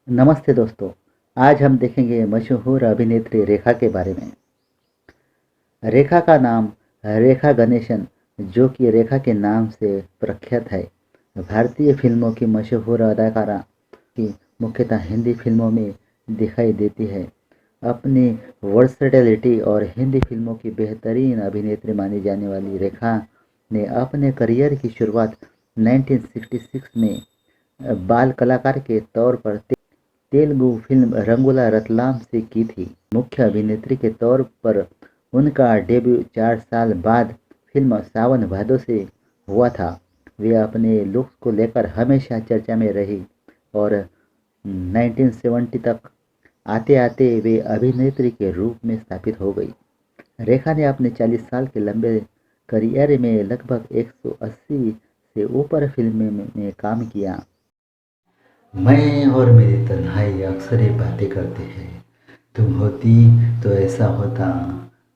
नमस्ते दोस्तों। आज हम देखेंगे मशहूर अभिनेत्री रेखा के बारे में। रेखा का नाम रेखा गणेशन, जो कि रेखा के नाम से प्रख्यात है, भारतीय फिल्मों की मशहूर अदाकारा की मुख्यतः हिंदी फिल्मों में दिखाई देती है। अपनी वर्सटैलिटी और हिंदी फिल्मों की बेहतरीन अभिनेत्री मानी जाने वाली रेखा ने अपने करियर की शुरुआत 1966 में बाल कलाकार के तौर पर तेलुगु फिल्म रंगूला रतलाम से की थी। मुख्य अभिनेत्री के तौर पर उनका डेब्यू 4 साल बाद फिल्म सावन भादो से हुआ था। वे अपने लुक्स को लेकर हमेशा चर्चा में रही और 1970 तक आते आते वे अभिनेत्री के रूप में स्थापित हो गई। रेखा ने अपने 40 साल के लंबे करियर में लगभग 180 से ऊपर फिल्में में काम किया। मैं और मेरी तन्हाई अक्सर ये बातें करते हैं। तुम होती तो ऐसा होता,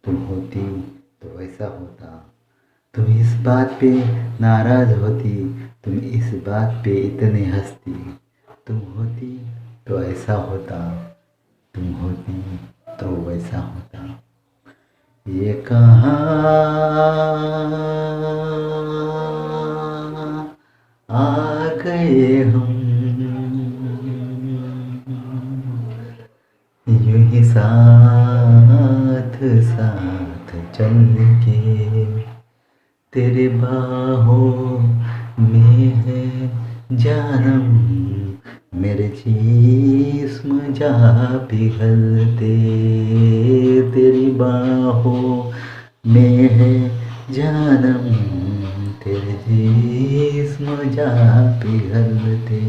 तुम होती तो ऐसा होता। तुम इस बात पे नाराज होती, तुम इस बात पे इतने हंसती। तुम होती तो ऐसा होता, तुम होती तो वैसा होता। ये कहाँ आ गए हम, यूं ही साथ साथ चल के तेरे बाहों में है जानम, मेरे जिस्म जा पिघलते तेरी बाहों में है जानम, तेरे जिस्म जा पिघलते।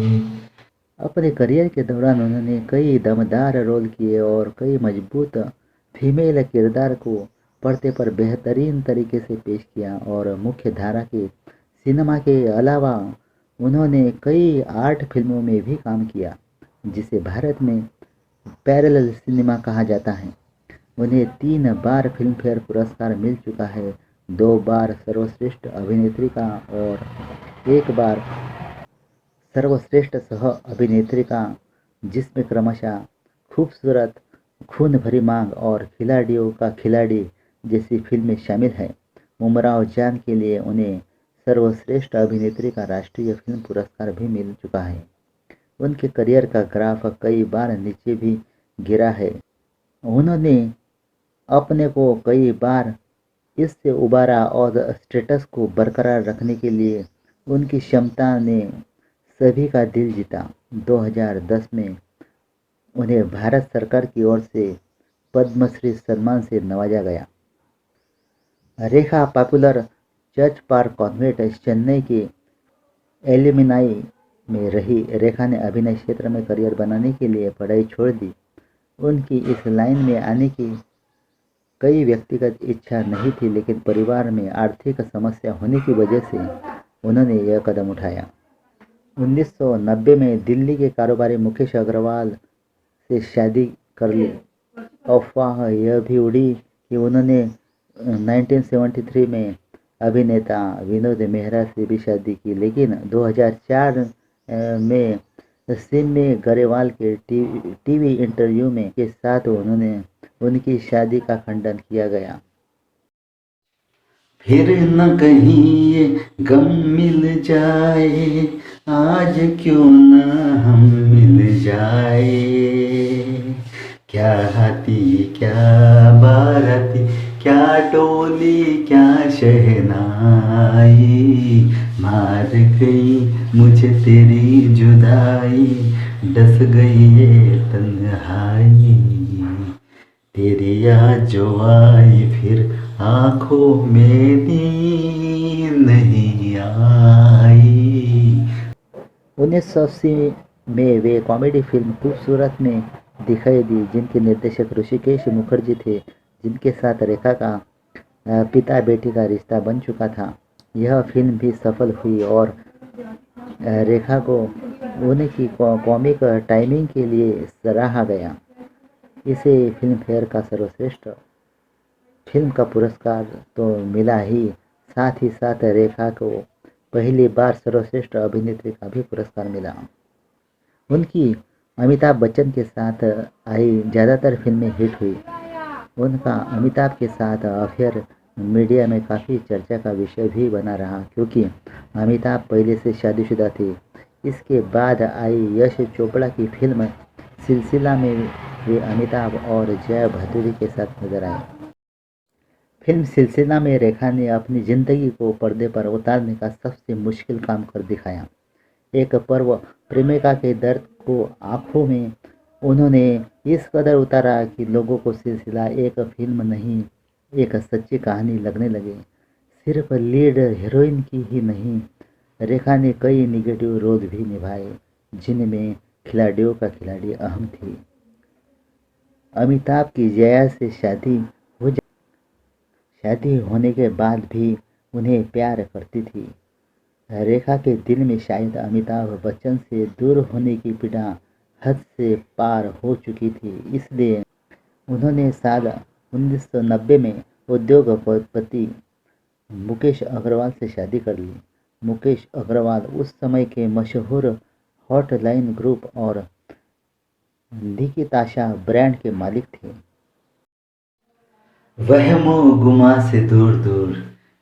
अपने करियर के दौरान उन्होंने कई दमदार रोल किए और कई मजबूत फीमेल किरदार को पर्दे पर बेहतरीन तरीके से पेश किया। और मुख्य धारा के सिनेमा के अलावा उन्होंने कई आर्ट फिल्मों में भी काम किया, जिसे भारत में पैरेलल सिनेमा कहा जाता है। उन्हें 3 बार फिल्मफेयर पुरस्कार मिल चुका है, 2 बार सर्वश्रेष्ठ अभिनेत्री का और 1 बार सर्वश्रेष्ठ सह अभिनेत्री का, जिसमें क्रमशः खूबसूरत, खून भरी मांग और खिलाड़ियों का खिलाड़ी जैसी फिल्में शामिल हैं। उमराव जान के लिए उन्हें सर्वश्रेष्ठ अभिनेत्री का राष्ट्रीय फिल्म पुरस्कार भी मिल चुका है। उनके करियर का ग्राफ कई बार नीचे भी गिरा है। उन्होंने अपने को कई बार इससे उबारा और स्टेटस को बरकरार रखने के लिए उनकी क्षमता ने सभी का दिल जीता। 2010 में उन्हें भारत सरकार की ओर से पद्मश्री सम्मान से नवाजा गया। Rekha popular church park convent Chennai के एल्युमिनाई में रही। रेखा ने अभिनय क्षेत्र में करियर बनाने के लिए पढ़ाई छोड़ दी। उनकी इस लाइन में आने की कई व्यक्तिगत इच्छा नहीं थी, लेकिन परिवार में आर्थिक समस्या होने की वजह से उन्होंने यह कदम उठाया। 1990 में दिल्ली के कारोबारी मुकेश अग्रवाल से शादी कर ली। अफवाह यह भी उड़ी कि उन्होंने 1973 में अभिनेता विनोद मेहरा से भी शादी की, लेकिन 2004 में सिमी गरेवाल के टीवी इंटरव्यू में के साथ उन्होंने उनकी शादी का खंडन किया गया। फिर न कहीं ये गम मिल जाए, आज क्यों न हम मिल जाए। क्या हाथी क्या बाराती, क्या टोली क्या शहनाई, मार गई मुझे तेरी जुदाई, डस गई ये तन्हाई, तेरी याद जो आई फिर आंखों में नींद नहीं आई। 1980 में वे कॉमेडी फिल्म खूबसूरत में दिखाई दी, जिनके निर्देशक ऋषिकेश मुखर्जी थे, जिनके साथ रेखा का पिता बेटी का रिश्ता बन चुका था। यह फिल्म भी सफल हुई और रेखा को उनकी कॉमिक टाइमिंग के लिए सराहा गया। इसे फिल्मफेयर का सर्वश्रेष्ठ फिल्म का पुरस्कार तो मिला ही, साथ ही साथ रेखा को पहली बार सर्वश्रेष्ठ अभिनेत्री का भी पुरस्कार मिला। उनकी अमिताभ बच्चन के साथ आई ज़्यादातर फिल्में हिट हुई। उनका अमिताभ के साथ अफेयर मीडिया में काफ़ी चर्चा का विषय भी बना रहा, क्योंकि अमिताभ पहले से शादीशुदा थे। इसके बाद आई यश चोपड़ा की फिल्म सिलसिला में वे अमिताभ और जया भादुरी के साथ नजर आए। फिल्म सिलसिला में रेखा ने अपनी ज़िंदगी को पर्दे पर उतारने का सबसे मुश्किल काम कर दिखाया। एक पर्व प्रेमिका के दर्द को आंखों में उन्होंने इस कदर उतारा कि लोगों को सिलसिला एक फिल्म नहीं, एक सच्ची कहानी लगने लगे। सिर्फ लीड हीरोइन की ही नहीं, रेखा ने कई निगेटिव रोल भी निभाए, जिनमें खिलाड़ियों का खिलाड़ी अहम थी। अमिताभ की जया से शादी होने के बाद भी उन्हें प्यार करती थी। रेखा के दिल में शायद अमिताभ बच्चन से दूर होने की पीड़ा हद से पार हो चुकी थी। इसलिए उन्होंने साल 1990 में उद्योगपति मुकेश अग्रवाल से शादी कर ली। मुकेश अग्रवाल उस समय के मशहूर हॉटलाइन ग्रुप और निकिताशा ब्रांड के मालिक थे। वहमो गुमा से दूर दूर,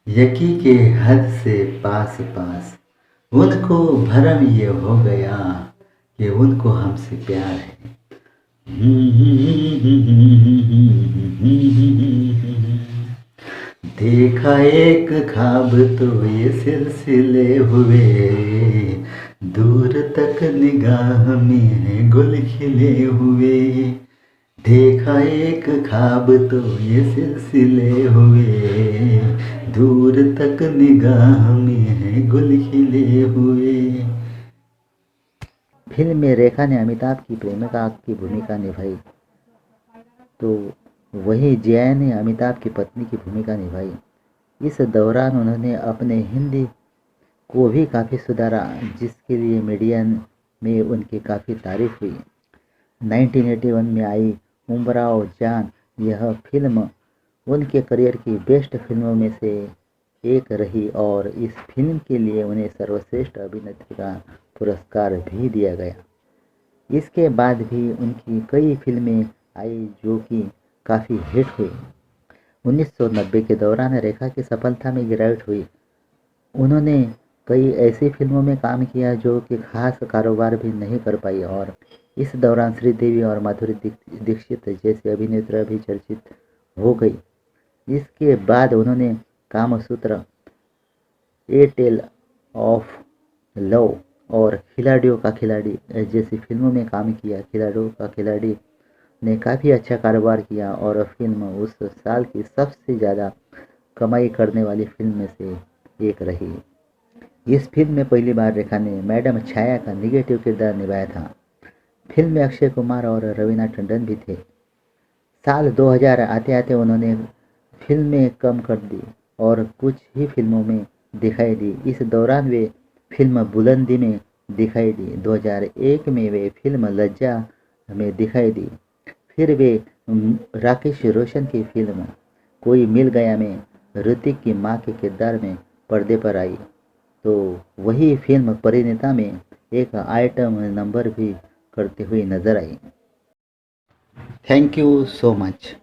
यकी के हद से पास पास, उनको भरम ये हो गया कि उनको हमसे प्यार है। देखा एक ख्वाब तो ये सिलसिले हुए, दूर तक निगाह में गुल खिले हुए। देखा एक ख्वाब तो ये सिलसिले हुए, दूर तक निगाह में गुल खिले हुए। फिल्म में रेखा ने अमिताभ की प्रेमिका की भूमिका निभाई, तो वहीं जया ने अमिताभ की पत्नी की भूमिका निभाई। इस दौरान उन्होंने अपने हिंदी को भी काफ़ी सुधारा, जिसके लिए मीडिया में उनकी काफ़ी तारीफ हुई। 1981 में आई उमराव जान, यह फिल्म उनके करियर की बेस्ट फिल्मों में से एक रही और इस फिल्म के लिए उन्हें सर्वश्रेष्ठ अभिनेत्री का पुरस्कार भी दिया गया। इसके बाद भी उनकी कई फिल्में आई जो कि काफ़ी हिट हुई। 1990 के दौरान रेखा की सफलता में गिरावट हुई। उन्होंने कई ऐसी फिल्मों में काम किया जो कि खास कारोबार भी नहीं कर पाई और इस दौरान श्रीदेवी और माधुरी दीक्षित जैसी अभिनेत्री भी चर्चित हो गई। इसके बाद उन्होंने कामसूत्र, ए टेल ऑफ लव और खिलाड़ियों का खिलाड़ी जैसी फिल्मों में काम किया। खिलाड़ियों का खिलाड़ी ने काफ़ी अच्छा कारोबार किया और फिल्म उस साल की सबसे ज़्यादा कमाई करने वाली फिल्म में से एक रही। इस फिल्म में पहली बार रेखा ने मैडम छाया का निगेटिव किरदार निभाया था। फिल्म में अक्षय कुमार और रवीना टंडन भी थे। साल 2000 आते आते उन्होंने फिल्में कम कर दी और कुछ ही फिल्मों में दिखाई दी। इस दौरान वे फिल्म बुलंदी में दिखाई दी। 2001 में वे फिल्म लज्जा में दिखाई दी। फिर वे राकेश रोशन की फिल्म कोई मिल गया में ऋतिक की मां के किरदार में पर्दे पर आई, तो वही फिल्म परिणीता में एक आइटम नंबर भी करते हुए नजर आई। Thank you so much.